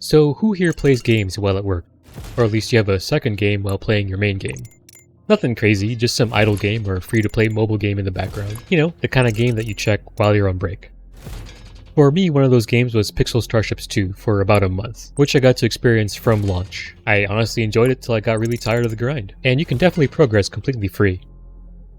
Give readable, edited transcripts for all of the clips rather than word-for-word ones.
So who here plays games while at work? Or at least you have a second game while playing your main game. Nothing crazy, just some idle game or free-to-play mobile game in the background. You know, the kind of game that you check while you're on break. For me, one of those games was Pixel Starships 2 for about a month, which I got to experience from launch. I honestly enjoyed it till I got really tired of the grind, and you can definitely progress completely free.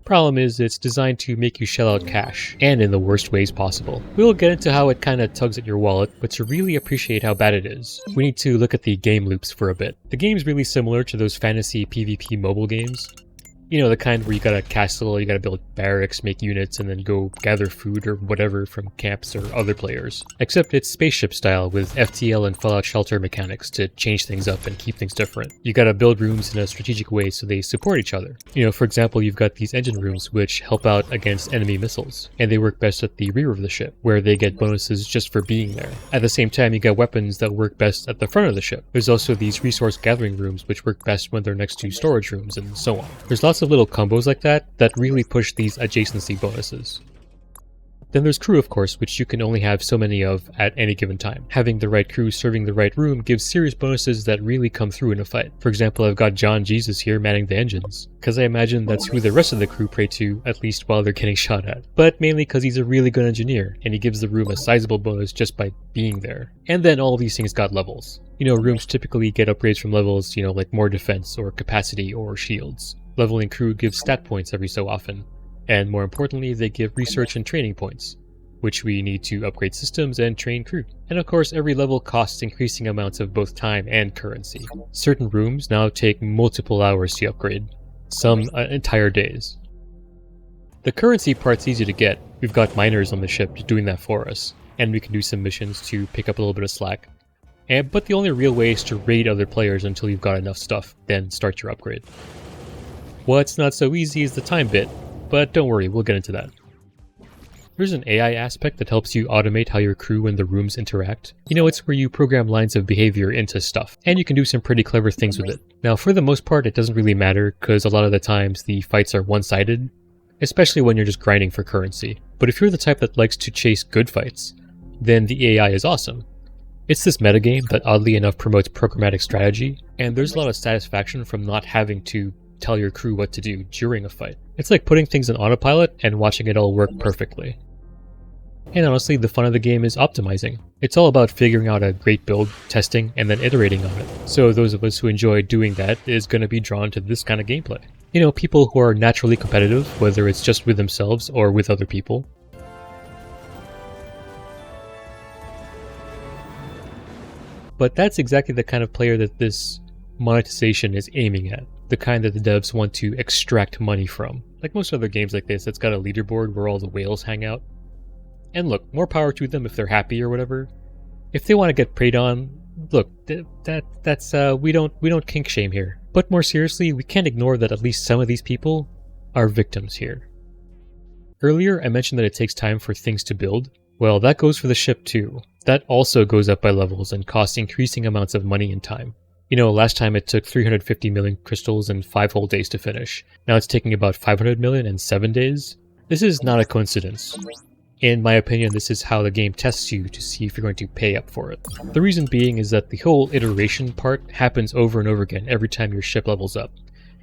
Problem is, it's designed to make you shell out cash, and in the worst ways possible. We'll get into how it kinda tugs at your wallet, but to really appreciate how bad it is, we need to look at the game loops for a bit. The game's really similar to those fantasy PvP mobile games. You know, the kind where you got a castle, you gotta build barracks, make units, and then go gather food or whatever from camps or other players. Except it's spaceship style with FTL and Fallout Shelter mechanics to change things up and keep things different. You gotta build rooms in a strategic way so they support each other. You know, for example, you've got these engine rooms which help out against enemy missiles, and they work best at the rear of the ship, where they get bonuses just for being there. At the same time, you got weapons that work best at the front of the ship. There's also these resource gathering rooms which work best when they're next to storage rooms, and so on. There's lots of little combos like that really push these adjacency bonuses. Then there's crew, of course, which you can only have so many of at any given time. Having the right crew serving the right room gives serious bonuses that really come through in a fight. For example, I've got John Jesus here manning the engines, because I imagine that's who the rest of the crew pray to, at least while they're getting shot at. But mainly because he's a really good engineer, and he gives the room a sizable bonus just by being there. And then all these things got levels. You know, rooms typically get upgrades from levels, you know, like more defense or capacity or shields. Leveling crew gives stat points every so often, and more importantly, they give research and training points, which we need to upgrade systems and train crew. And of course, every level costs increasing amounts of both time and currency. Certain rooms now take multiple hours to upgrade, some entire days. The currency part's easy to get. We've got miners on the ship doing that for us, and we can do some missions to pick up a little bit of slack. But the only real way is to raid other players until you've got enough stuff, then start your upgrade. What's not so easy is the time bit, but don't worry, we'll get into that. There's an AI aspect that helps you automate how your crew and the rooms interact. You know, it's where you program lines of behavior into stuff, and you can do some pretty clever things with it. Now, for the most part, it doesn't really matter, because a lot of the times the fights are one-sided, especially when you're just grinding for currency. But if you're the type that likes to chase good fights, then the AI is awesome. It's this metagame that oddly enough promotes programmatic strategy, and there's a lot of satisfaction from not having to tell your crew what to do during a fight. It's like putting things on autopilot and watching it all work perfectly. And honestly, the fun of the game is optimizing. It's all about figuring out a great build, testing, and then iterating on it. So those of us who enjoy doing that is going to be drawn to this kind of gameplay. You know, people who are naturally competitive, whether it's just with themselves or with other people. But that's exactly the kind of player that this monetization is aiming at. The kind that the devs want to extract money from. Like most other games like this, it's got a leaderboard where all the whales hang out. And look, more power to them if they're happy or whatever. If they want to get preyed on, look, we don't kink shame here. But more seriously, we can't ignore that at least some of these people are victims here. Earlier, I mentioned that it takes time for things to build. Well, that goes for the ship too. That also goes up by levels and costs increasing amounts of money and time. You know, last time it took 350 million crystals and 5 whole days to finish. Now it's taking about 500 million in 7 days. This is not a coincidence. In my opinion, this is how the game tests you to see if you're going to pay up for it. The reason being is that the whole iteration part happens over and over again every time your ship levels up.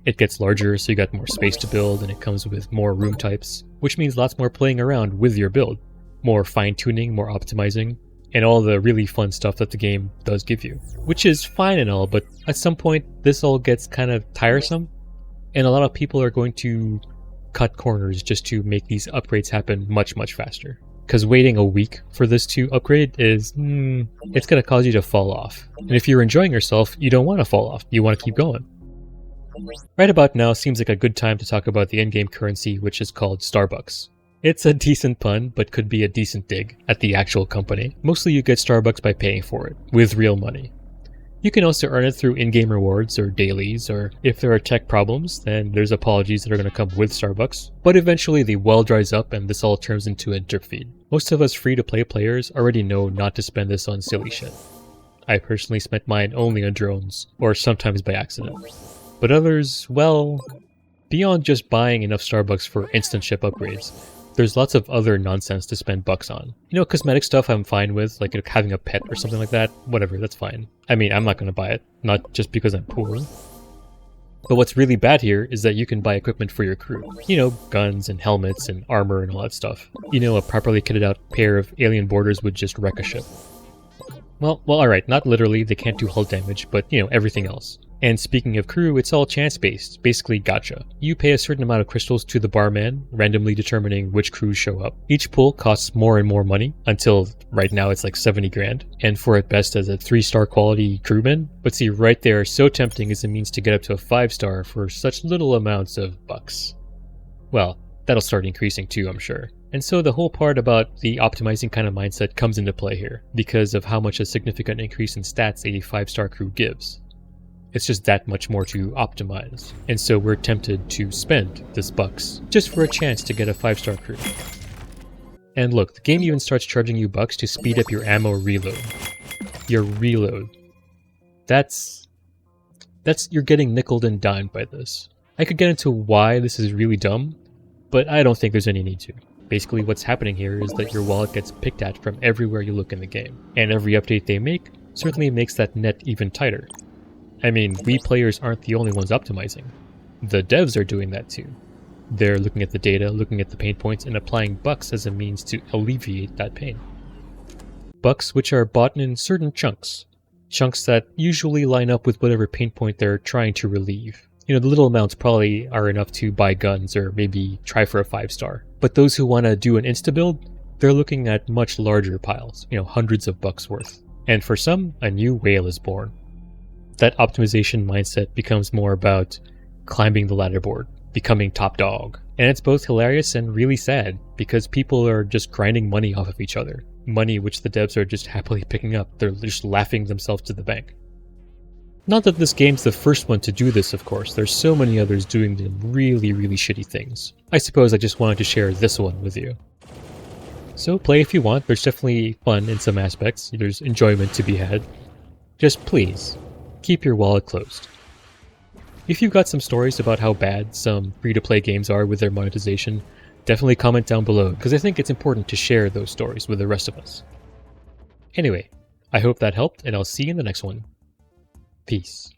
It gets larger, so you got more space to build, and it comes with more room types, which means lots more playing around with your build. More fine-tuning, more optimizing, and all the really fun stuff that the game does give you. Which is fine and all, but at some point this all gets kind of tiresome, and a lot of people are going to cut corners just to make these upgrades happen much, much faster. Because waiting a week for this to upgrade is, it's going to cause you to fall off. And if you're enjoying yourself, you don't want to fall off, you want to keep going. Right about now seems like a good time to talk about the in-game currency, which is called Starbux. It's a decent pun, but could be a decent dig at the actual company. Mostly you get Starbux by paying for it, with real money. You can also earn it through in-game rewards or dailies, or if there are tech problems, then there's apologies that are going to come with Starbux. But eventually the well dries up and this all turns into a drip feed. Most of us free-to-play players already know not to spend this on silly shit. I personally spent mine only on drones, or sometimes by accident. But others, well, beyond just buying enough Starbux for instant ship upgrades, There's lots of other nonsense to spend bucks on. You know, cosmetic stuff I'm fine with, like having a pet or something like that. Whatever, that's fine. I mean, I'm not going to buy it, not just because I'm poor. But what's really bad here is that you can buy equipment for your crew. You know, guns and helmets and armor and all that stuff. You know, a properly kitted out pair of alien boarders would just wreck a ship. Well, alright, not literally, they can't do hull damage, but, you know, everything else. And speaking of crew, it's all chance-based, basically gacha. You pay a certain amount of crystals to the barman, randomly determining which crews show up. Each pull costs more and more money, until right now it's like 70 grand, and for at best as a 3-star quality crewman. But see, right there, so tempting is a means to get up to a 5-star for such little amounts of bucks. Well, that'll start increasing too, I'm sure. And so the whole part about the optimizing kind of mindset comes into play here, because of how much a significant increase in stats a 5-star crew gives. It's just that much more to optimize, and so we're tempted to spend this bucks just for a chance to get a 5-star crew. And look, the game even starts charging you bucks to speed up your ammo reload. Your reload. You're getting nickled and dimed by this. I could get into why this is really dumb, but I don't think there's any need to. Basically what's happening here is that your wallet gets picked at from everywhere you look in the game, and every update they make certainly makes that net even tighter. I mean, we players aren't the only ones optimizing. The devs are doing that too. They're looking at the data, looking at the pain points, and applying bucks as a means to alleviate that pain. Bucks which are bought in certain chunks. Chunks that usually line up with whatever pain point they're trying to relieve. You know, the little amounts probably are enough to buy guns or maybe try for a 5-star. But those who want to do an insta-build, they're looking at much larger piles, you know, hundreds of bucks worth. And for some, a new whale is born. That optimization mindset becomes more about climbing the ladder board, becoming top dog. And it's both hilarious and really sad, because people are just grinding money off of each other. Money which the devs are just happily picking up. They're just laughing themselves to the bank. Not that this game's the first one to do this, of course. There's so many others doing the really, really shitty things. I suppose I just wanted to share this one with you. So play if you want. There's definitely fun in some aspects. There's enjoyment to be had. Just please, keep your wallet closed. If you've got some stories about how bad some free-to-play games are with their monetization, definitely comment down below, because I think it's important to share those stories with the rest of us. Anyway, I hope that helped, and I'll see you in the next one. Peace.